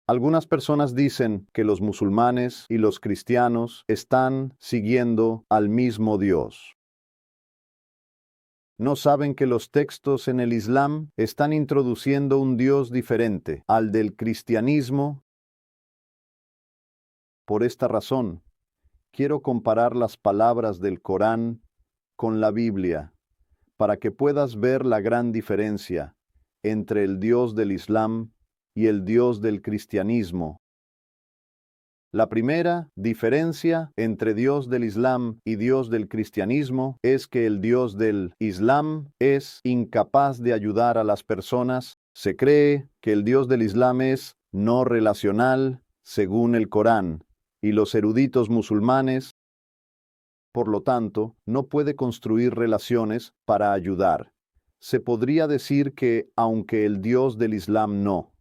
Algunas personas dicen que los musulmanes y los cristianos están siguiendo al mismo Dios. No saben que los textos en el Islam están introduciendo un Dios diferente al del cristianismo. Por esta razón, quiero comparar las palabras del Corán con la Biblia, para que puedas ver la gran diferencia entre el Dios del Islam y el Dios del cristianismo. La primera diferencia entre Dios del Islam y Dios del cristianismo es que el Dios del Islam es incapaz de ayudar a las personas. Se cree que el Dios del Islam es no relacional, según el Corán, y los eruditos musulmanes, por lo tanto, no puede construir relaciones para ayudar. Se podría decir que, aunque el Dios del Islam no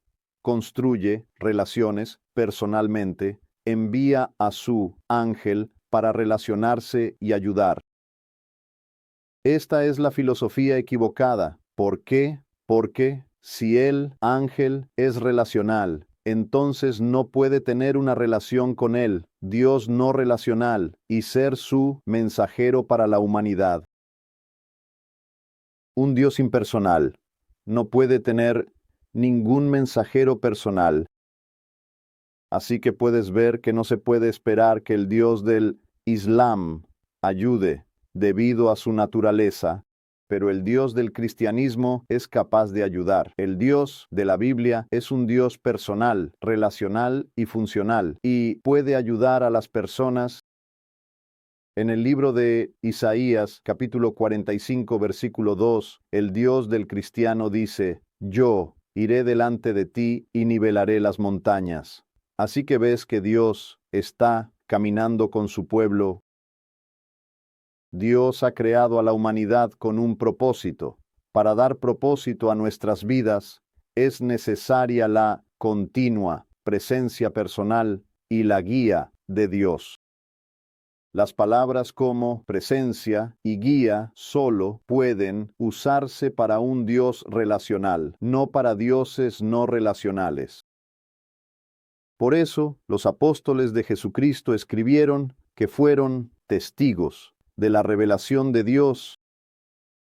construye relaciones personalmente, envía a su ángel para relacionarse y ayudar. Esta es la filosofía equivocada. ¿Por qué? Porque si el ángel es relacional, entonces no puede tener una relación con él, Dios no relacional, y ser su mensajero para la humanidad. Un Dios impersonal no puede tener ningún mensajero personal. Así que puedes ver que no se puede esperar que el Dios del Islam ayude debido a su naturaleza, pero el Dios del cristianismo es capaz de ayudar. El Dios de la Biblia es un Dios personal, relacional y funcional, y puede ayudar a las personas. En el libro de Isaías, capítulo 45, versículo 2, el Dios del cristiano dice: Yo iré delante de ti y nivelaré las montañas. Así que ves que Dios está caminando con su pueblo. Dios ha creado a la humanidad con un propósito. Para dar propósito a nuestras vidas, es necesaria la continua presencia personal y la guía de Dios. Las palabras como presencia y guía solo pueden usarse para un Dios relacional, no para dioses no relacionales. Por eso, los apóstoles de Jesucristo escribieron que fueron testigos de la revelación de Dios.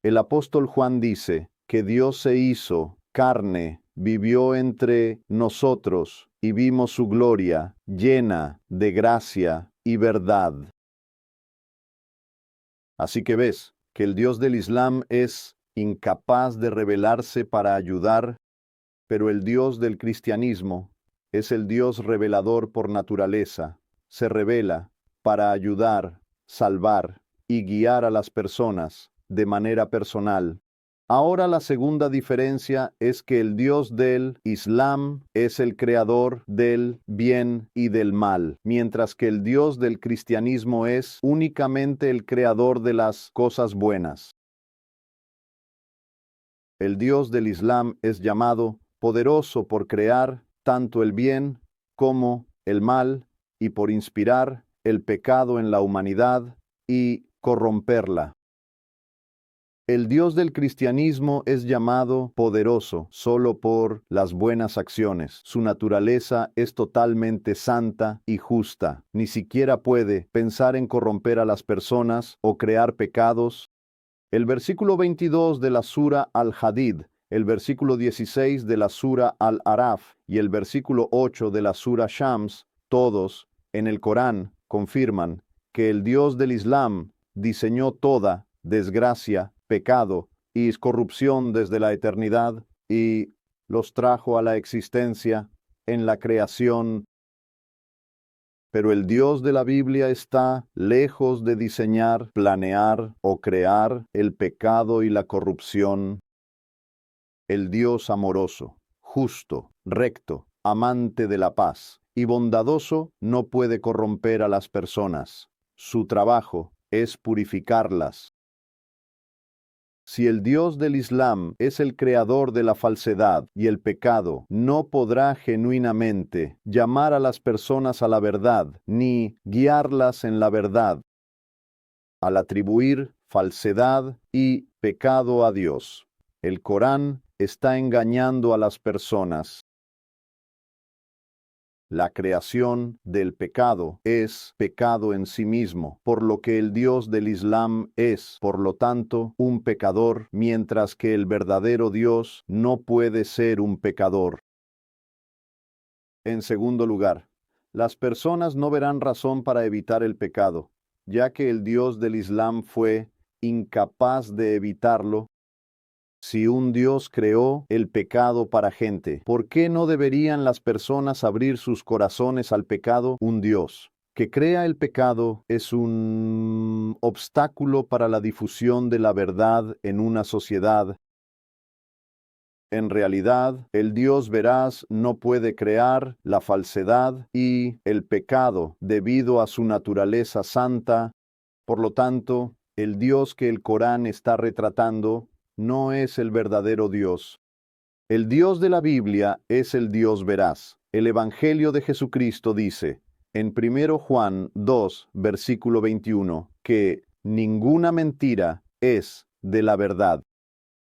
El apóstol Juan dice que Dios se hizo carne, vivió entre nosotros y vimos su gloria, llena de gracia y verdad. Así que ves que el Dios del Islam es incapaz de revelarse para ayudar, pero el Dios del cristianismo es el Dios revelador por naturaleza. Se revela para ayudar, salvar y guiar a las personas de manera personal. Ahora la segunda diferencia es que el Dios del Islam es el creador del bien y del mal, mientras que el Dios del cristianismo es únicamente el creador de las cosas buenas. El Dios del Islam es llamado poderoso por crear tanto el bien como el mal y por inspirar el pecado en la humanidad y corromperla. El Dios del cristianismo es llamado poderoso solo por las buenas acciones. Su naturaleza es totalmente santa y justa. Ni siquiera puede pensar en corromper a las personas o crear pecados. El versículo 22 de la Sura Al-Hadid, el versículo 16 de la Sura Al-Araf y el versículo 8 de la Sura Shams, todos en el Corán confirman que el Dios del Islam diseñó toda desgracia, pecado y corrupción desde la eternidad y los trajo a la existencia en la creación. Pero el Dios de la Biblia está lejos de diseñar, planear o crear el pecado y la corrupción. El Dios amoroso, justo, recto, amante de la paz y bondadoso no puede corromper a las personas. Su trabajo es purificarlas. Si el Dios del Islam es el creador de la falsedad y el pecado, no podrá genuinamente llamar a las personas a la verdad, ni guiarlas en la verdad, al atribuir falsedad y pecado a Dios. El Corán está engañando a las personas. La creación del pecado es pecado en sí mismo, por lo que el Dios del Islam es, por lo tanto, un pecador, mientras que el verdadero Dios no puede ser un pecador. En segundo lugar, las personas no verán razón para evitar el pecado, ya que el Dios del Islam fue incapaz de evitarlo. Si un Dios creó el pecado para gente, ¿por qué no deberían las personas abrir sus corazones al pecado? Un Dios que crea el pecado es un obstáculo para la difusión de la verdad en una sociedad. En realidad, el Dios veraz no puede crear la falsedad y el pecado debido a su naturaleza santa. Por lo tanto, el Dios que el Corán está retratando no es el verdadero Dios. El Dios de la Biblia es el Dios veraz. El Evangelio de Jesucristo dice, en 1 Juan 2, versículo 21, que ninguna mentira es de la verdad.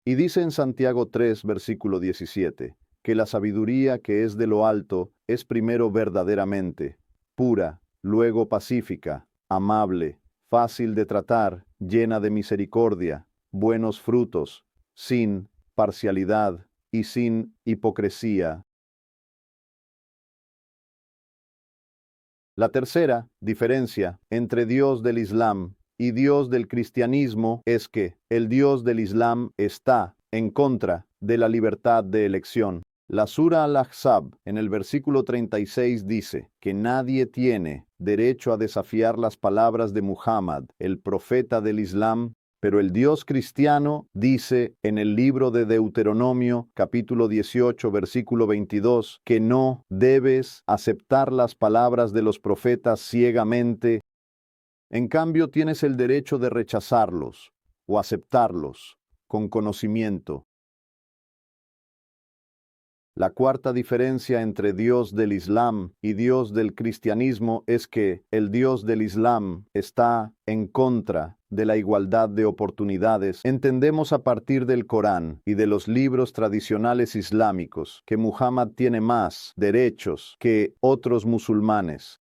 Y dice en Santiago 3, versículo 17, que la sabiduría que es de lo alto es primero verdaderamente pura, luego pacífica, amable, fácil de tratar, llena de misericordia, buenos frutos, sin parcialidad y sin hipocresía. La tercera diferencia entre Dios del Islam y Dios del cristianismo es que el Dios del Islam está en contra de la libertad de elección. La Sura Al-Ahzab, en el versículo 36, dice que nadie tiene derecho a desafiar las palabras de Muhammad, el profeta del Islam, pero el Dios cristiano dice en el libro de Deuteronomio, capítulo 18, versículo 22, que no debes aceptar las palabras de los profetas ciegamente. En cambio, tienes el derecho de rechazarlos o aceptarlos con conocimiento. La cuarta diferencia entre Dios del Islam y Dios del cristianismo es que el Dios del Islam está en contra de la igualdad de oportunidades. Entendemos a partir del Corán y de los libros tradicionales islámicos que Muhammad tiene más derechos que otros musulmanes.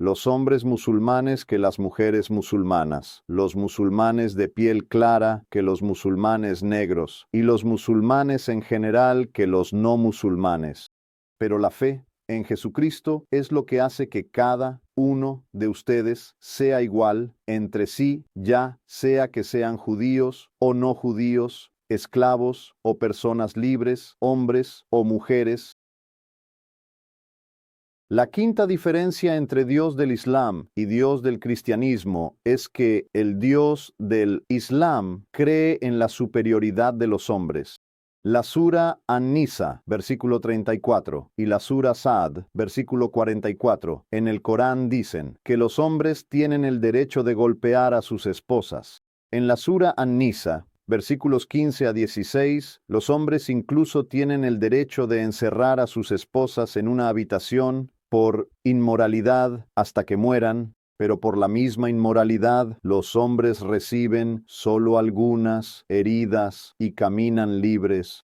Los hombres musulmanes que las mujeres musulmanas, los musulmanes de piel clara que los musulmanes negros, y los musulmanes en general que los no musulmanes. Pero la fe en Jesucristo es lo que hace que cada uno de ustedes sea igual entre sí, ya sea que sean judíos o no judíos, esclavos o personas libres, hombres o mujeres. La quinta diferencia entre Dios del Islam y Dios del cristianismo es que el Dios del Islam cree en la superioridad de los hombres. La Sura An-Nisa, versículo 34, y la Sura Sa'd, versículo 44, en el Corán dicen que los hombres tienen el derecho de golpear a sus esposas. En la Sura An-Nisa, versículos 15 a 16, los hombres incluso tienen el derecho de encerrar a sus esposas en una habitación por inmoralidad hasta que mueran, pero por la misma inmoralidad los hombres reciben solo algunas heridas y caminan libres.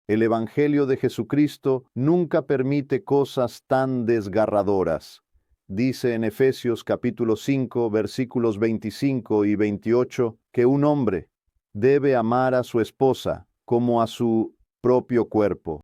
El Evangelio de Jesucristo nunca permite cosas tan desgarradoras. Dice en Efesios capítulo 5, versículos 25 y 28, que un hombre debe amar a su esposa como a su propio cuerpo.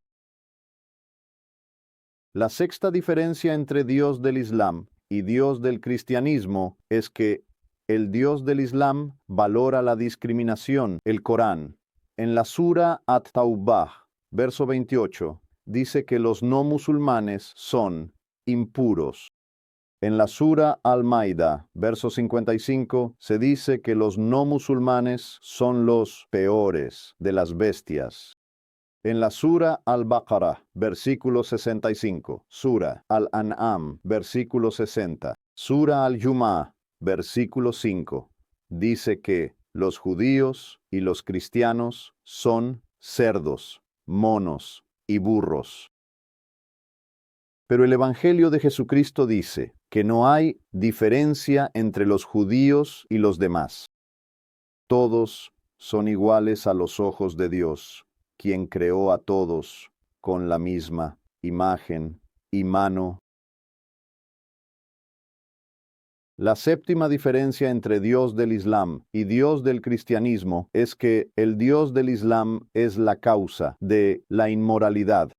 La sexta diferencia entre Dios del Islam y Dios del cristianismo es que el Dios del Islam valora la discriminación. El Corán, en la Sura At-Taubah, verso 28, dice que los no musulmanes son impuros. En la Sura Al-Maida, verso 55, se dice que los no musulmanes son los peores de las bestias. En la Sura Al-Baqarah, versículo 65, Sura Al-An'am, versículo 60, Sura Al-Jumu'ah, versículo 5, dice que los judíos y los cristianos son cerdos, monos y burros. Pero el Evangelio de Jesucristo dice que no hay diferencia entre los judíos y los demás. Todos son iguales a los ojos de Dios, quien creó a todos con la misma imagen y mano. La séptima diferencia entre Dios del Islam y Dios del cristianismo es que el Dios del Islam es la causa de la inmoralidad.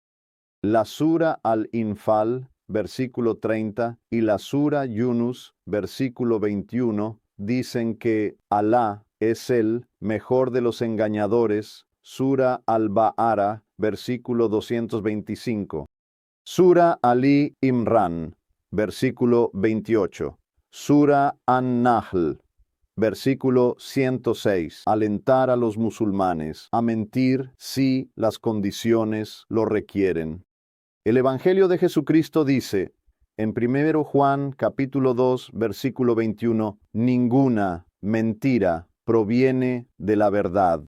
La Sura al-Infal, versículo 30, y la Sura Yunus, versículo 21, dicen que Alá es el mejor de los engañadores. Sura al-Ba'ara, versículo 225. Sura Ali Imran, versículo 28. Sura An-Nahl, versículo 106. Alentar a los musulmanes a mentir si las condiciones lo requieren. El Evangelio de Jesucristo dice, en 1 Juan capítulo 2, versículo 21, ninguna mentira proviene de la verdad.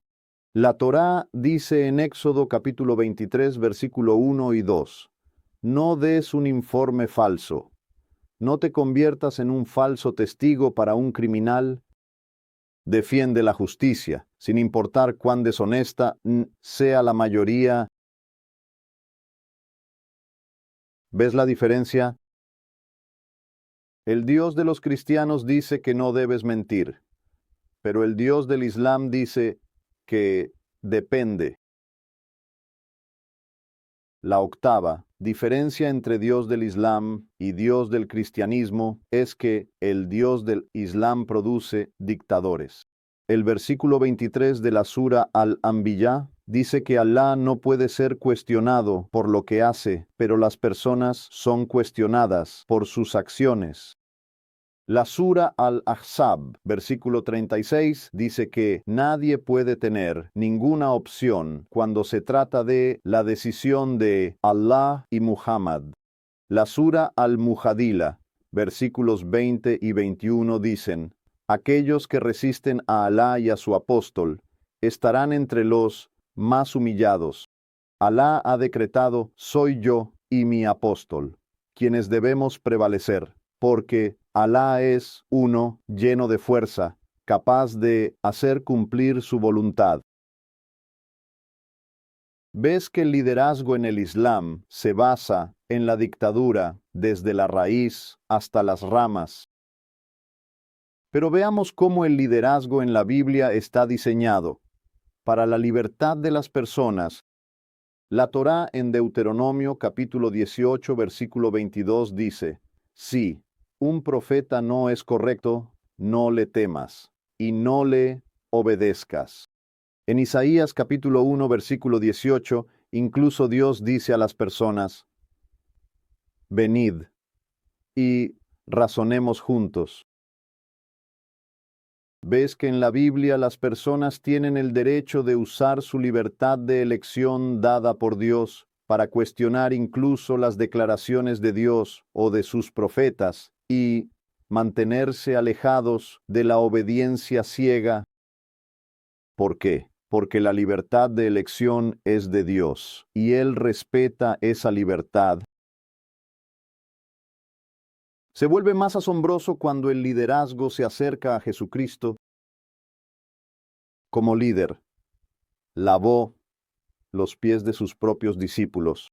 La Torá dice en Éxodo capítulo 23, versículo 1 y 2, no des un informe falso. No te conviertas en un falso testigo para un criminal. Defiende la justicia, sin importar cuán deshonesta sea la mayoría. ¿Ves la diferencia? El Dios de los cristianos dice que no debes mentir, pero el Dios del Islam dice que depende. La octava diferencia entre Dios del Islam y Dios del cristianismo es que el Dios del Islam produce dictadores. El versículo 23 de la Sura Al-Anbiya dice que Alá no puede ser cuestionado por lo que hace, pero las personas son cuestionadas por sus acciones. La Sura Al-Ahzab, versículo 36, dice que nadie puede tener ninguna opción cuando se trata de la decisión de Allah y Muhammad. La Sura Al-Mujadila, versículos 20 y 21 dicen, aquellos que resisten a Alá y a su apóstol estarán entre los más humillados. Alá ha decretado, soy yo y mi apóstol, quienes debemos prevalecer, porque Alá es uno, lleno de fuerza, capaz de hacer cumplir su voluntad. ¿Ves que el liderazgo en el Islam se basa en la dictadura desde la raíz hasta las ramas? Pero veamos cómo el liderazgo en la Biblia está diseñado para la libertad de las personas. La Torá en Deuteronomio capítulo 18 versículo 22 dice, sí, un profeta no es correcto, no le temas, y no le obedezcas. En Isaías capítulo 1 versículo 18, incluso Dios dice a las personas, venid y razonemos juntos. ¿Ves que en la Biblia las personas tienen el derecho de usar su libertad de elección dada por Dios para cuestionar incluso las declaraciones de Dios o de sus profetas y mantenerse alejados de la obediencia ciega? ¿Por qué? Porque la libertad de elección es de Dios y Él respeta esa libertad. Se vuelve más asombroso cuando el liderazgo se acerca a Jesucristo. Como líder, lavó los pies de sus propios discípulos.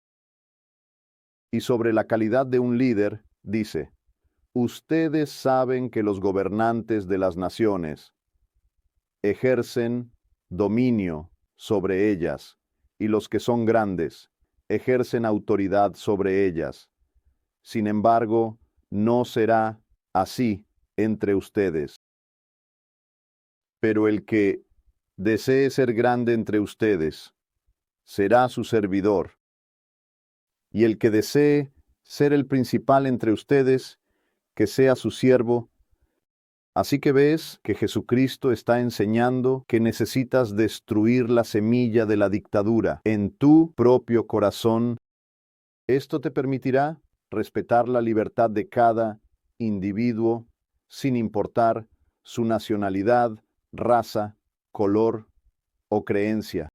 Y sobre la calidad de un líder, dice, ustedes saben que los gobernantes de las naciones ejercen dominio sobre ellas, y los que son grandes ejercen autoridad sobre ellas. Sin embargo, no será así entre ustedes. Pero el que desee ser grande entre ustedes será su servidor, y el que desee ser el principal entre ustedes, que sea su siervo. Así que ves que Jesucristo está enseñando que necesitas destruir la semilla de la dictadura en tu propio corazón. Esto te permitirá respetar la libertad de cada individuo, sin importar su nacionalidad, raza, color o creencia.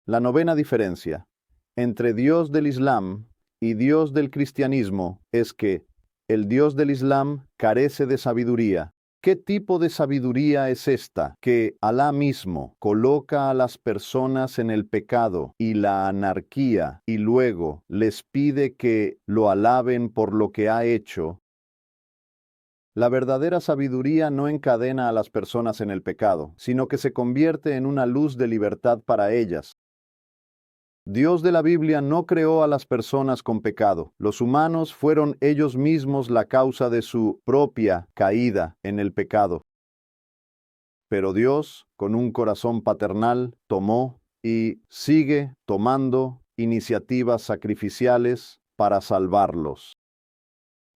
La novena diferencia entre Dios del Islam y Dios del cristianismo es que el Dios del Islam carece de sabiduría, ¿Qué tipo de sabiduría es esta que Alá mismo coloca a las personas en el pecado y la anarquía y luego les pide que lo alaben por lo que ha hecho? La verdadera sabiduría no encadena a las personas en el pecado, sino que se convierte en una luz de libertad para ellas. Dios de la Biblia no creó a las personas con pecado. Los humanos fueron ellos mismos la causa de su propia caída en el pecado. Pero Dios, con un corazón paternal, tomó y sigue tomando iniciativas sacrificiales para salvarlos.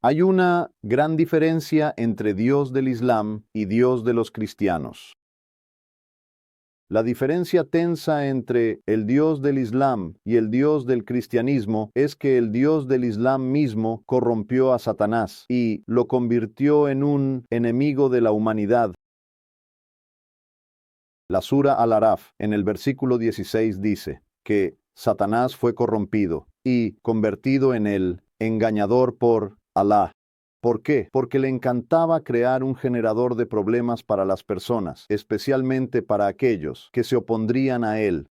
Hay una gran diferencia entre Dios del Islam y Dios de los cristianos. La diferencia tensa entre el Dios del Islam y el Dios del cristianismo es que el Dios del Islam mismo corrompió a Satanás y lo convirtió en un enemigo de la humanidad. La Sura Al-Araf, en el versículo 16, dice que Satanás fue corrompido y convertido en el engañador por Alá. ¿Por qué? Porque le encantaba crear un generador de problemas para las personas, especialmente para aquellos que se opondrían a él.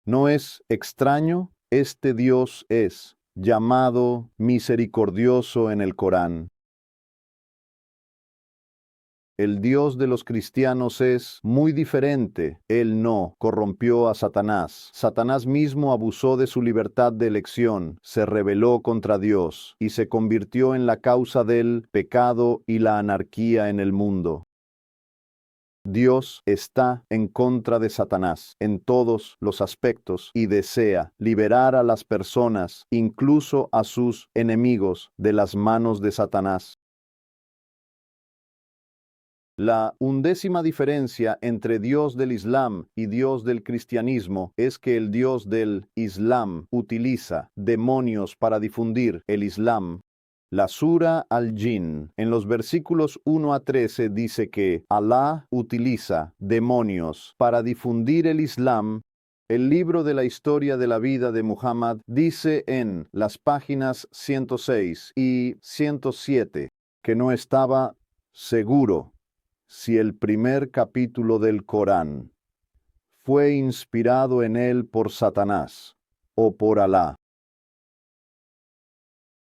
¿No es extraño? Este Dios es llamado misericordioso en el Corán. El Dios de los cristianos es muy diferente. Él no corrompió a Satanás. Satanás mismo abusó de su libertad de elección, se rebeló contra Dios y se convirtió en la causa del pecado y la anarquía en el mundo. Dios está en contra de Satanás en todos los aspectos y desea liberar a las personas, incluso a sus enemigos, de las manos de Satanás. La undécima diferencia entre Dios del Islam y Dios del cristianismo es que el Dios del Islam utiliza demonios para difundir el Islam. La Sura Al-Jin, en los versículos 1 a 13, dice que Alá utiliza demonios para difundir el Islam. El libro de la historia de la vida de Muhammad dice en las páginas 106 y 107 que no estaba seguro si el primer capítulo del Corán fue inspirado en él por Satanás o por Alá.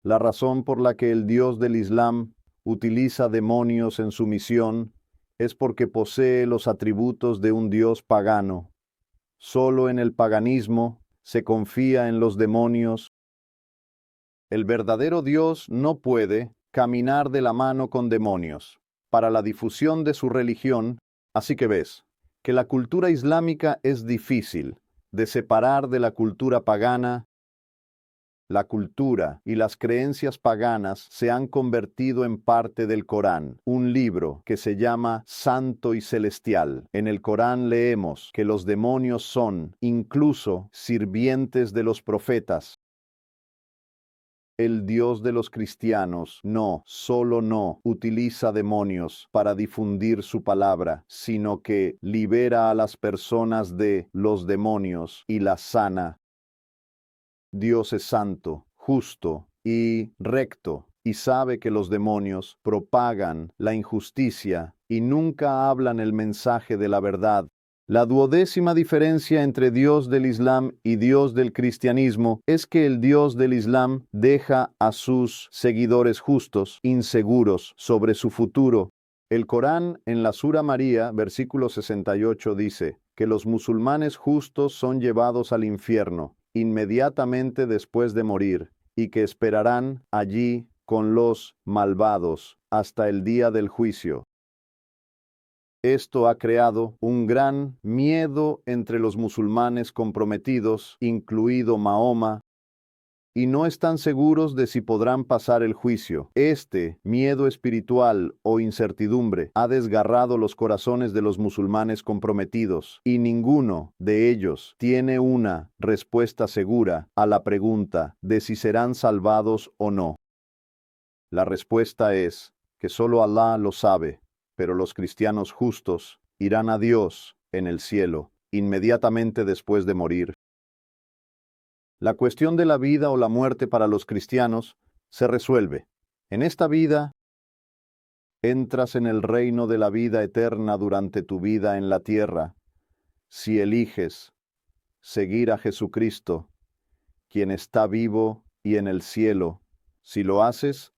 La razón por la que el Dios del Islam utiliza demonios en su misión es porque posee los atributos de un Dios pagano. Solo en el paganismo se confía en los demonios. El verdadero Dios no puede caminar de la mano con demonios para la difusión de su religión, así que ves que la cultura islámica es difícil de separar de la cultura pagana. La cultura y las creencias paganas se han convertido en parte del Corán, un libro que se llama Santo y Celestial. En el Corán leemos que los demonios son incluso sirvientes de los profetas. El Dios de los cristianos no solo utiliza demonios para difundir su palabra, sino que libera a las personas de los demonios y las sana. Dios es santo, justo y recto, y sabe que los demonios propagan la injusticia y nunca hablan el mensaje de la verdad. La duodécima diferencia entre Dios del Islam y Dios del cristianismo es que el Dios del Islam deja a sus seguidores justos inseguros sobre su futuro. El Corán en la Sura María, versículo 68, dice que los musulmanes justos son llevados al infierno inmediatamente después de morir, y que esperarán allí con los malvados hasta el día del juicio. Esto ha creado un gran miedo entre los musulmanes comprometidos, incluido Mahoma, y no están seguros de si podrán pasar el juicio. Este miedo espiritual o incertidumbre ha desgarrado los corazones de los musulmanes comprometidos, y ninguno de ellos tiene una respuesta segura a la pregunta de si serán salvados o no. La respuesta es que solo Alá lo sabe, pero los cristianos justos irán a Dios en el cielo inmediatamente después de morir. La cuestión de la vida o la muerte para los cristianos se resuelve en esta vida entras en el reino de la vida eterna durante tu vida en la tierra, si eliges seguir a Jesucristo, quien está vivo y en el cielo. Si lo haces,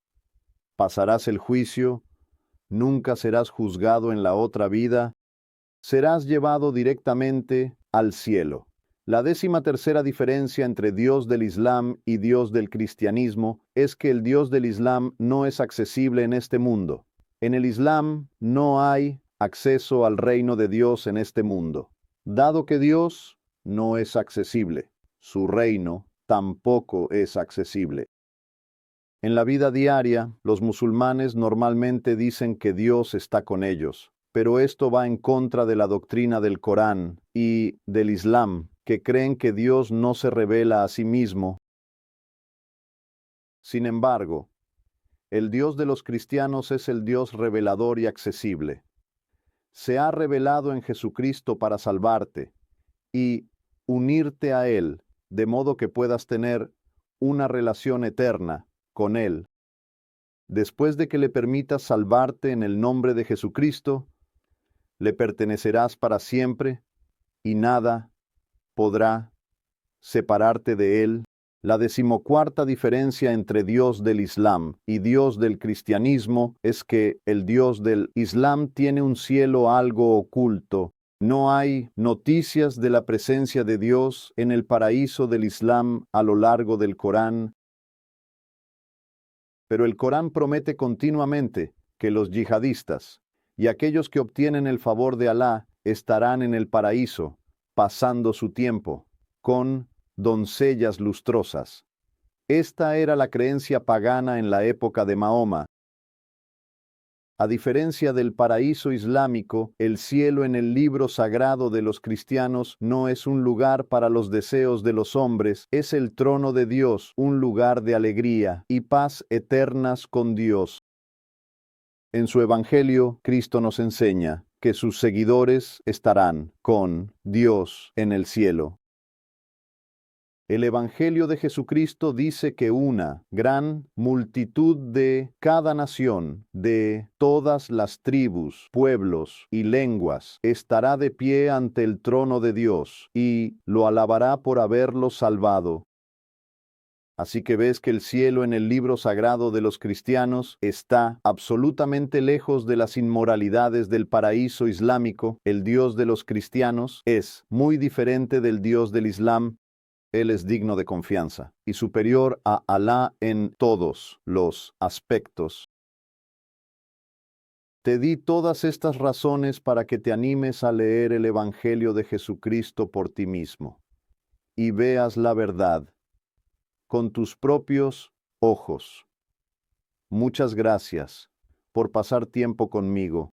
pasarás el juicio, nunca serás juzgado en la otra vida, serás llevado directamente al cielo. La 13ª diferencia entre Dios del Islam y Dios del cristianismo es que el Dios del Islam no es accesible en este mundo. En el Islam no hay acceso al reino de Dios en este mundo. Dado que Dios no es accesible, su reino tampoco es accesible. En la vida diaria, los musulmanes normalmente dicen que Dios está con ellos, pero esto va en contra de la doctrina del Corán y del Islam, que creen que Dios no se revela a sí mismo. Sin embargo, el Dios de los cristianos es el Dios revelador y accesible. Se ha revelado en Jesucristo para salvarte y unirte a Él, de modo que puedas tener una relación eterna con Él. Después de que le permitas salvarte en el nombre de Jesucristo, le pertenecerás para siempre y nada podrá separarte de Él. La 14ª diferencia entre Dios del Islam y Dios del cristianismo es que el Dios del Islam tiene un cielo algo oculto. No hay noticias de la presencia de Dios en el paraíso del Islam a lo largo del Corán. Pero el Corán promete continuamente que los yihadistas y aquellos que obtienen el favor de Alá estarán en el paraíso, pasando su tiempo con doncellas lustrosas. Esta era la creencia pagana en la época de Mahoma. A diferencia del paraíso islámico, el cielo en el libro sagrado de los cristianos no es un lugar para los deseos de los hombres, es el trono de Dios, un lugar de alegría y paz eternas con Dios. En su Evangelio, Cristo nos enseña que sus seguidores estarán con Dios en el cielo. El Evangelio de Jesucristo dice que una gran multitud de cada nación, de todas las tribus, pueblos y lenguas, estará de pie ante el trono de Dios y lo alabará por haberlo salvado. Así que ves que el cielo en el libro sagrado de los cristianos está absolutamente lejos de las inmoralidades del paraíso islámico. El Dios de los cristianos es muy diferente del Dios del Islam. Él es digno de confianza y superior a Alá en todos los aspectos. Te di todas estas razones para que te animes a leer el Evangelio de Jesucristo por ti mismo y veas la verdad con tus propios ojos. Muchas gracias por pasar tiempo conmigo.